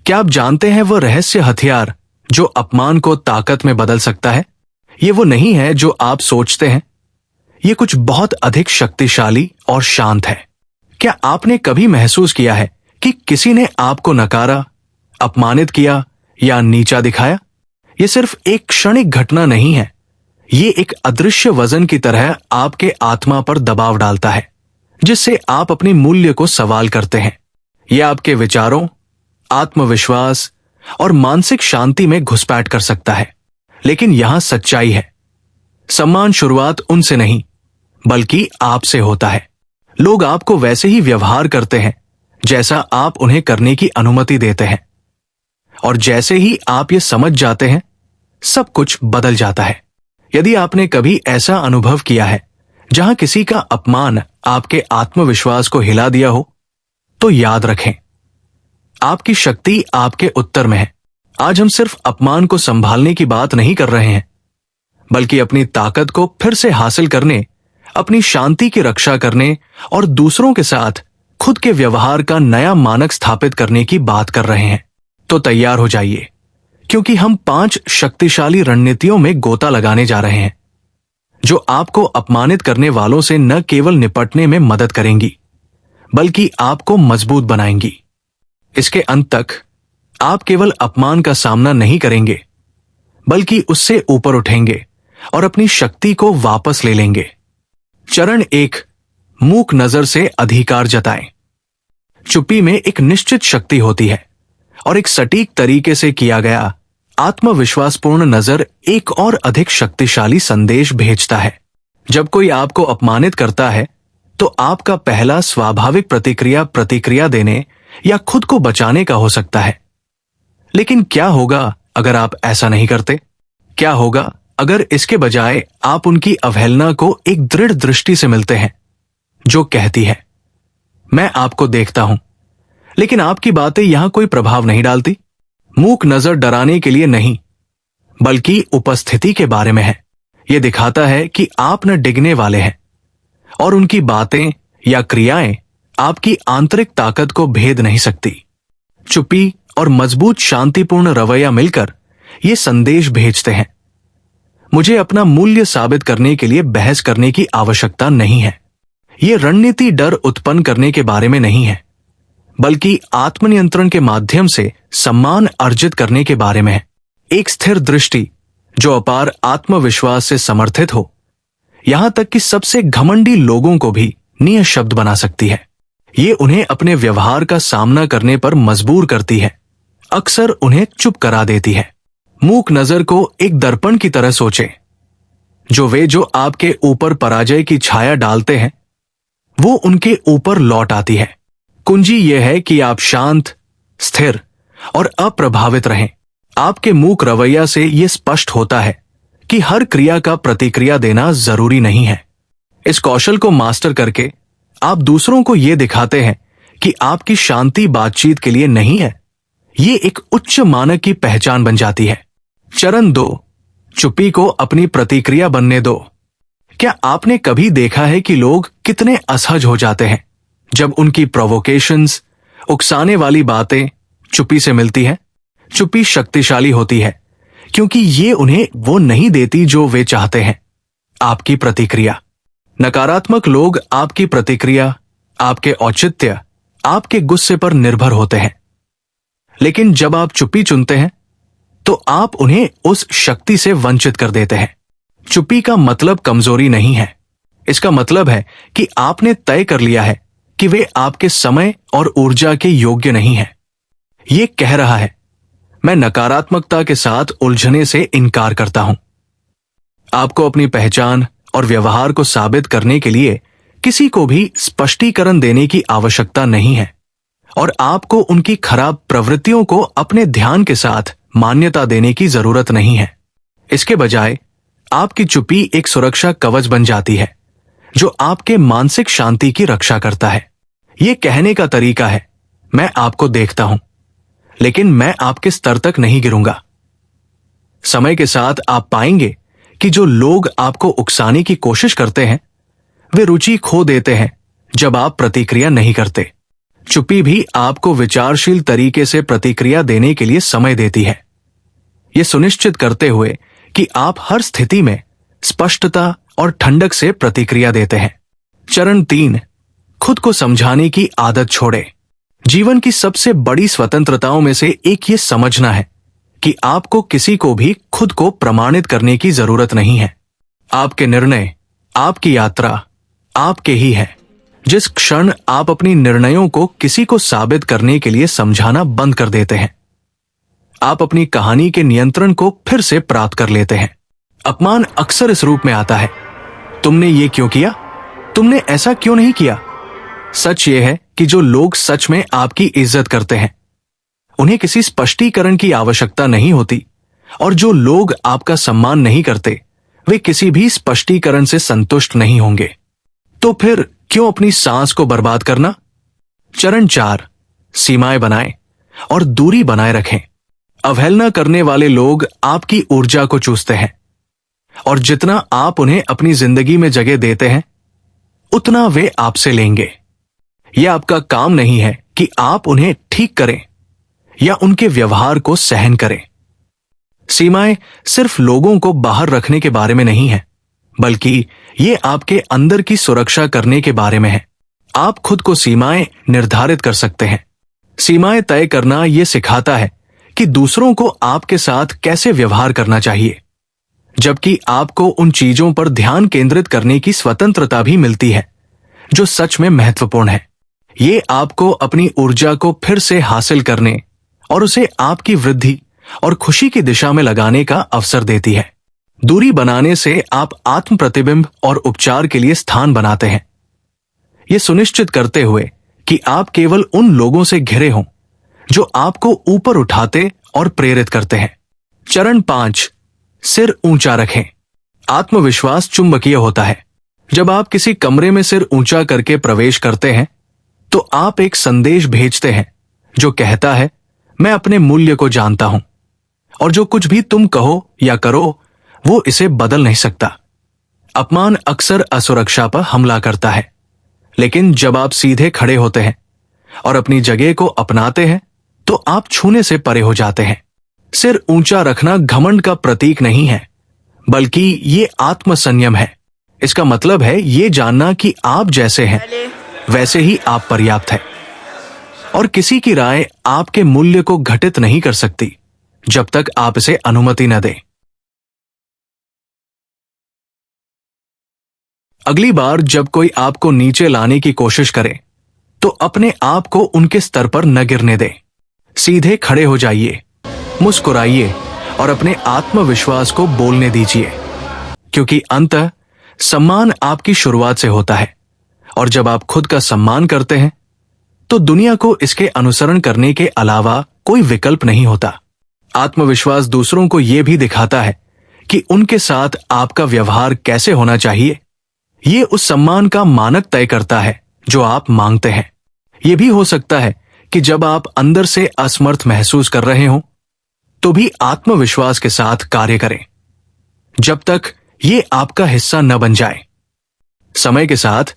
क्या आप जानते हैं वो रहस्य हथियार जो अपमान को ताकत में बदल सकता है? ये वो नहीं है जो आप सोचते हैं। ये कुछ बहुत अधिक शक्तिशाली और शांत है। क्या आपने कभी महसूस किया है कि किसी ने आपको नकारा, अपमानित किया या नीचा दिखाया? ये सिर्फ एक क्षणिक घटना नहीं है। ये एक अदृश्य वजन की तरह आपके आत्मा पर दबाव डालता है, जिससे आप अपने मूल्य को सवाल करते हैं। यह आपके विचारों, आत्मविश्वास और मानसिक शांति में घुसपैठ कर सकता है। लेकिन यहां सच्चाई है, सम्मान शुरुआत उनसे नहीं बल्कि आपसे होता है। लोग आपको वैसे ही व्यवहार करते हैं जैसा आप उन्हें करने की अनुमति देते हैं, और जैसे ही आप ये समझ जाते हैं, सब कुछ बदल जाता है। यदि आपने कभी ऐसा अनुभव किया है जहां किसी का अपमान आपके आत्मविश्वास को हिला दिया हो, तो याद रखें, आपकी शक्ति आपके उत्तर में है। आज हम सिर्फ अपमान को संभालने की बात नहीं कर रहे हैं, बल्कि अपनी ताकत को फिर से हासिल करने, अपनी शांति की रक्षा करने और दूसरों के साथ खुद के व्यवहार का नया मानक स्थापित करने की बात कर रहे हैं। तो तैयार हो जाइए, क्योंकि हम 5 शक्तिशाली रणनीतियों में गोता लगाने जा रहे हैं, जो आपको अपमानित करने वालों से न केवल निपटने में मदद करेंगी, बल्कि आपको मजबूत बनाएंगी। इसके अंत तक आप केवल अपमान का सामना नहीं करेंगे, बल्कि उससे ऊपर उठेंगे और अपनी शक्ति को वापस ले लेंगे। चरण 1, मूक नजर से अधिकार जताएं। चुप्पी में एक निश्चित शक्ति होती है, और एक सटीक तरीके से किया गया आत्मविश्वासपूर्ण नजर एक और अधिक शक्तिशाली संदेश भेजता है। जब कोई आपको अपमानित करता है, तो आपका पहला स्वाभाविक प्रतिक्रिया देने या खुद को बचाने का हो सकता है। लेकिन क्या होगा अगर आप ऐसा नहीं करते? क्या होगा अगर इसके बजाय आप उनकी अवहेलना को एक दृढ़ दृष्टि से मिलते हैं, जो कहती है, मैं आपको देखता हूं, लेकिन आपकी बातें यहां कोई प्रभाव नहीं डालती? मूक नजर डराने के लिए नहीं, बल्कि उपस्थिति के बारे में है। यह दिखाता है कि आप न डिगने वाले हैं, और उनकी बातें या क्रियाएं आपकी आंतरिक ताकत को भेद नहीं सकती। चुप्पी और मजबूत शांतिपूर्ण रवैया मिलकर ये संदेश भेजते हैं, मुझे अपना मूल्य साबित करने के लिए बहस करने की आवश्यकता नहीं है। ये रणनीति डर उत्पन्न करने के बारे में नहीं है, बल्कि आत्मनियंत्रण के माध्यम से सम्मान अर्जित करने के बारे में है। एक स्थिर दृष्टि जो अपार आत्मविश्वास से समर्थित हो, यहां तक कि सबसे घमंडी लोगों को भी निःशब्द बना सकती है। ये उन्हें अपने व्यवहार का सामना करने पर मजबूर करती है, अक्सर उन्हें चुप करा देती है। मूक नजर को एक दर्पण की तरह सोचें। जो आपके ऊपर पराजय की छाया डालते हैं, वो उनके ऊपर लौट आती है। कुंजी यह है कि आप शांत, स्थिर और अप्रभावित रहें। आपके मूक रवैया से यह स्पष्ट होता है कि हर क्रिया का प्रतिक्रिया देना जरूरी नहीं है। इस कौशल को मास्टर करके आप दूसरों को यह दिखाते हैं कि आपकी शांति बातचीत के लिए नहीं है, ये एक उच्च मानक की पहचान बन जाती है। चरण 2, चुप्पी को अपनी प्रतिक्रिया बनने दो। क्या आपने कभी देखा है कि लोग कितने असहज हो जाते हैं जब उनकी प्रोवोकेशंस, उकसाने वाली बातें चुप्पी से मिलती है? चुप्पी शक्तिशाली होती है क्योंकि ये उन्हें वो नहीं देती जो वे चाहते हैं। आपकी प्रतिक्रिया। नकारात्मक लोग आपकी प्रतिक्रिया, आपके औचित्य, आपके गुस्से पर निर्भर होते हैं। लेकिन जब आप चुप्पी चुनते हैं, तो आप उन्हें उस शक्ति से वंचित कर देते हैं। चुप्पी का मतलब कमजोरी नहीं है। इसका मतलब है कि आपने तय कर लिया है कि वे आपके समय और ऊर्जा के योग्य नहीं है। ये कह रहा है, मैं नकारात्मकता के साथ उलझने से इनकार करता हूं। आपको अपनी पहचान और व्यवहार को साबित करने के लिए किसी को भी स्पष्टीकरण देने की आवश्यकता नहीं है, और आपको उनकी खराब प्रवृत्तियों को अपने ध्यान के साथ मान्यता देने की जरूरत नहीं है। इसके बजाय आपकी चुप्पी एक सुरक्षा कवच बन जाती है, जो आपके मानसिक शांति की रक्षा करता है। यह कहने का तरीका है, मैं आपको देखता हूं, लेकिन मैं आपके स्तर तक नहीं गिरूंगा। समय के साथ आप पाएंगे कि जो लोग आपको उकसाने की कोशिश करते हैं, वे रुचि खो देते हैं जब आप प्रतिक्रिया नहीं करते। चुप्पी भी आपको विचारशील तरीके से प्रतिक्रिया देने के लिए समय देती है, यह सुनिश्चित करते हुए कि आप हर स्थिति में स्पष्टता और ठंडक से प्रतिक्रिया देते हैं। चरण 3, खुद को समझाने की आदत छोड़े। जीवन की सबसे बड़ी स्वतंत्रताओं में से एक ये समझना है कि आपको किसी को भी खुद को प्रमाणित करने की जरूरत नहीं है। आपके निर्णय, आपकी यात्रा आपके ही है। जिस क्षण आप अपनी निर्णयों को किसी को साबित करने के लिए समझाना बंद कर देते हैं, आप अपनी कहानी के नियंत्रण को फिर से प्राप्त कर लेते हैं। अपमान अक्सर इस रूप में आता है, तुमने ये क्यों किया, तुमने ऐसा क्यों नहीं किया। सच ये है कि जो लोग सच में आपकी इज्जत करते हैं, उन्हें किसी स्पष्टीकरण की आवश्यकता नहीं होती, और जो लोग आपका सम्मान नहीं करते, वे किसी भी स्पष्टीकरण से संतुष्ट नहीं होंगे। तो फिर क्यों अपनी सांस को बर्बाद करना। चरण 4, सीमाएं बनाएं और दूरी बनाए रखें। अवहेलना करने वाले लोग आपकी ऊर्जा को चूसते हैं, और जितना आप उन्हें अपनी जिंदगी में जगह देते हैं, उतना वे आपसे लेंगे। यह आपका काम नहीं है कि आप उन्हें ठीक करें या उनके व्यवहार को सहन करें। सीमाएं सिर्फ लोगों को बाहर रखने के बारे में नहीं है, बल्कि ये आपके अंदर की सुरक्षा करने के बारे में है। आप खुद को सीमाएं निर्धारित कर सकते हैं। सीमाएं तय करना यह सिखाता है कि दूसरों को आपके साथ कैसे व्यवहार करना चाहिए, जबकि आपको उन चीजों पर ध्यान केंद्रित करने की स्वतंत्रता भी मिलती है जो सच में महत्वपूर्ण है। ये आपको अपनी ऊर्जा को फिर से हासिल करने और उसे आपकी वृद्धि और खुशी की दिशा में लगाने का अवसर देती है। दूरी बनाने से आप आत्म प्रतिबिंब और उपचार के लिए स्थान बनाते हैं, यह सुनिश्चित करते हुए कि आप केवल उन लोगों से घिरे हों जो आपको ऊपर उठाते और प्रेरित करते हैं। चरण 5, सिर ऊंचा रखें। आत्मविश्वास चुंबकीय होता है। जब आप किसी कमरे में सिर ऊंचा करके प्रवेश करते हैं, तो आप एक संदेश भेजते हैं जो कहता है, मैं अपने मूल्य को जानता हूं, और जो कुछ भी तुम कहो या करो, वो इसे बदल नहीं सकता। अपमान अक्सर असुरक्षा पर हमला करता है, लेकिन जब आप सीधे खड़े होते हैं और अपनी जगह को अपनाते हैं, तो आप छूने से परे हो जाते हैं। सिर ऊंचा रखना घमंड का प्रतीक नहीं है, बल्कि ये आत्मसंयम है। इसका मतलब है ये जानना कि आप जैसे हैं वैसे ही आप पर्याप्त है, और किसी की राय आपके मूल्य को घटित नहीं कर सकती जब तक आप इसे अनुमति न दें। अगली बार जब कोई आपको नीचे लाने की कोशिश करे, तो अपने आप को उनके स्तर पर न गिरने दें। सीधे खड़े हो जाइए, मुस्कुराइए और अपने आत्मविश्वास को बोलने दीजिए, क्योंकि अंततः सम्मान आपकी शुरुआत से होता है, और जब आप खुद का सम्मान करते हैं, तो दुनिया को इसके अनुसरण करने के अलावा कोई विकल्प नहीं होता। आत्मविश्वास दूसरों को यह भी दिखाता है कि उनके साथ आपका व्यवहार कैसे होना चाहिए। ये उस सम्मान का मानक तय करता है जो आप मांगते हैं। यह भी हो सकता है कि जब आप अंदर से असमर्थ महसूस कर रहे हो, तो भी आत्मविश्वास के साथ कार्य करें, जब तक ये आपका हिस्सा न बन जाए। समय के साथ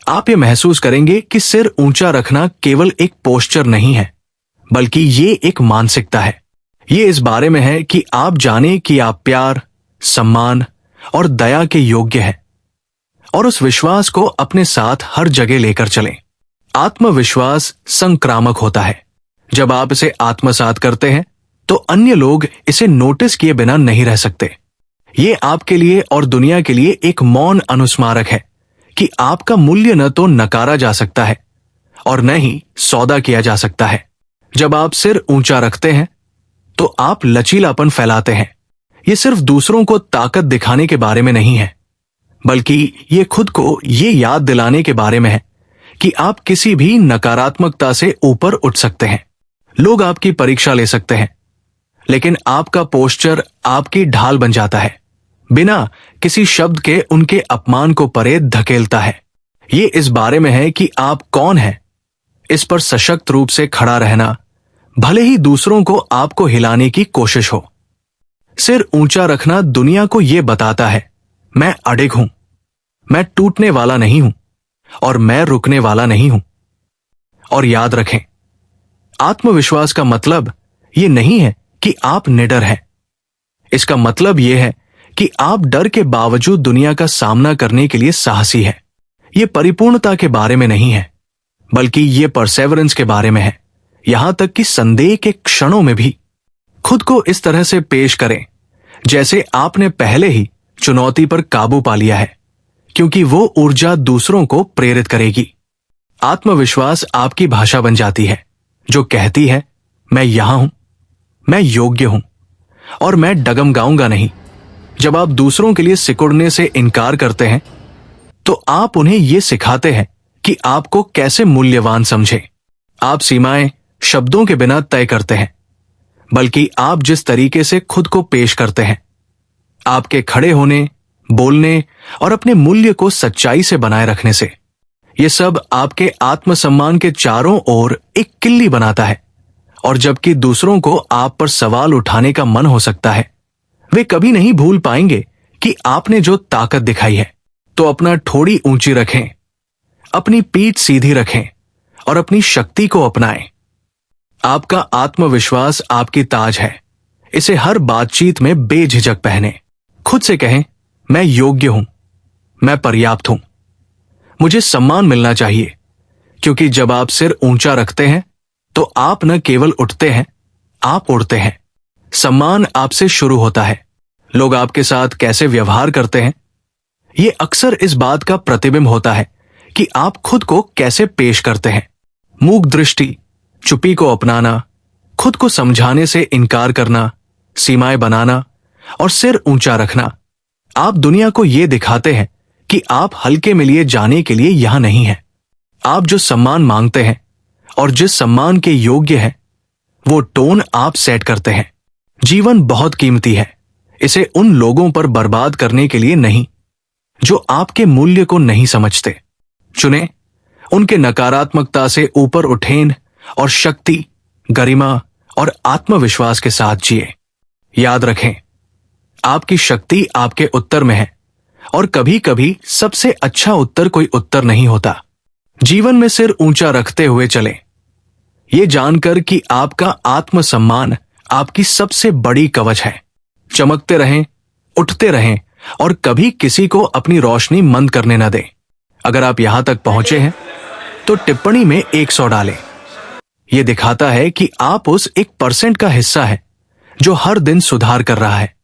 आप ये महसूस करेंगे कि सिर ऊंचा रखना केवल एक पोस्चर नहीं है, बल्कि ये एक मानसिकता है। ये इस बारे में है कि आप जाने कि आप प्यार, सम्मान और दया के योग्य हैं, और उस विश्वास को अपने साथ हर जगह लेकर चलें। आत्मविश्वास संक्रामक होता है। जब आप इसे आत्मसात करते हैं, तो अन्य लोग इसे नोटिस किए बिना नहीं रह सकते। ये आपके लिए और दुनिया के लिए एक मौन अनुस्मारक है कि आपका मूल्य न तो नकारा जा सकता है और न ही सौदा किया जा सकता है। जब आप सिर ऊंचा रखते हैं, तो आप लचीलापन फैलाते हैं। ये सिर्फ दूसरों को ताकत दिखाने के बारे में नहीं है, बल्कि ये खुद को ये याद दिलाने के बारे में है कि आप किसी भी नकारात्मकता से ऊपर उठ सकते हैं। लोग आपकी परीक्षा ले सकते हैं, लेकिन आपका पोस्चर आपकी ढाल बन जाता है, बिना किसी शब्द के उनके अपमान को परे धकेलता है। ये इस बारे में है कि आप कौन हैं। इस पर सशक्त रूप से खड़ा रहना, भले ही दूसरों को आपको हिलाने की कोशिश हो। सिर ऊंचा रखना दुनिया को यह बताता है, मैं अडिग हूं, मैं टूटने वाला नहीं हूं और मैं रुकने वाला नहीं हूं। और याद रखें, आत्मविश्वास का मतलब ये नहीं है कि आप निडर हैं। इसका मतलब यह है कि आप डर के बावजूद दुनिया का सामना करने के लिए साहसी हैं। ये परिपूर्णता के बारे में नहीं है, बल्कि ये परसेवरेंस के बारे में है। यहां तक कि संदेह के क्षणों में भी खुद को इस तरह से पेश करें जैसे आपने पहले ही चुनौती पर काबू पा लिया है, क्योंकि वो ऊर्जा दूसरों को प्रेरित करेगी। आत्मविश्वास आपकी भाषा बन जाती है, जो कहती है, मैं यहां हूं, मैं योग्य हूं और मैं डगमगाऊंगा नहीं। जब आप दूसरों के लिए सिकुड़ने से इनकार करते हैं, तो आप उन्हें यह सिखाते हैं कि आपको कैसे मूल्यवान समझें। आप सीमाएं शब्दों के बिना तय करते हैं, बल्कि आप जिस तरीके से खुद को पेश करते हैं, आपके खड़े होने, बोलने और अपने मूल्य को सच्चाई से बनाए रखने से, यह सब आपके आत्मसम्मान के चारों ओर एक किल्ली बनाता है। और जबकि दूसरों को आप पर सवाल उठाने का मन हो सकता है, वे कभी नहीं भूल पाएंगे कि आपने जो ताकत दिखाई है। तो अपना ठोड़ी ऊंची रखें, अपनी पीठ सीधी रखें और अपनी शक्ति को अपनाएं। आपका आत्मविश्वास आपकी ताज है। इसे हर बातचीत में बेझिझक पहने। खुद से कहें, मैं योग्य हूं, मैं पर्याप्त हूं, मुझे सम्मान मिलना चाहिए। क्योंकि जब आप सिर ऊंचा रखते हैं, तो आप न केवल उठते हैं, आप उड़ते हैं। सम्मान आपसे शुरू होता है। लोग आपके साथ कैसे व्यवहार करते हैं, ये अक्सर इस बात का प्रतिबिंब होता है कि आप खुद को कैसे पेश करते हैं। मूक दृष्टि, चुप्पी को अपनाना, खुद को समझाने से इनकार करना, सीमाएं बनाना और सिर ऊंचा रखना, आप दुनिया को यह दिखाते हैं कि आप हल्के में लिए जाने के लिए यहां नहीं हैं। आप जो सम्मान मांगते हैं और जिस सम्मान के योग्य हैं, वो टोन आप सेट करते हैं। जीवन बहुत कीमती है। इसे उन लोगों पर बर्बाद करने के लिए नहीं जो आपके मूल्य को नहीं समझते। चुने उनके नकारात्मकता से ऊपर उठें और शक्ति, गरिमा और आत्मविश्वास के साथ जिए। याद रखें, आपकी शक्ति आपके उत्तर में है और कभी कभी सबसे अच्छा उत्तर कोई उत्तर नहीं होता। जीवन में सिर ऊंचा रखते हुए चलें, ये जानकर कि आपका आत्मसम्मान आपकी सबसे बड़ी कवच है। चमकते रहें, उठते रहें और कभी किसी को अपनी रोशनी मंद करने न दें। अगर आप यहां तक पहुंचे हैं, तो टिप्पणी में 100 डालें। यह दिखाता है कि आप उस 1% का हिस्सा हैं जो हर दिन सुधार कर रहा है।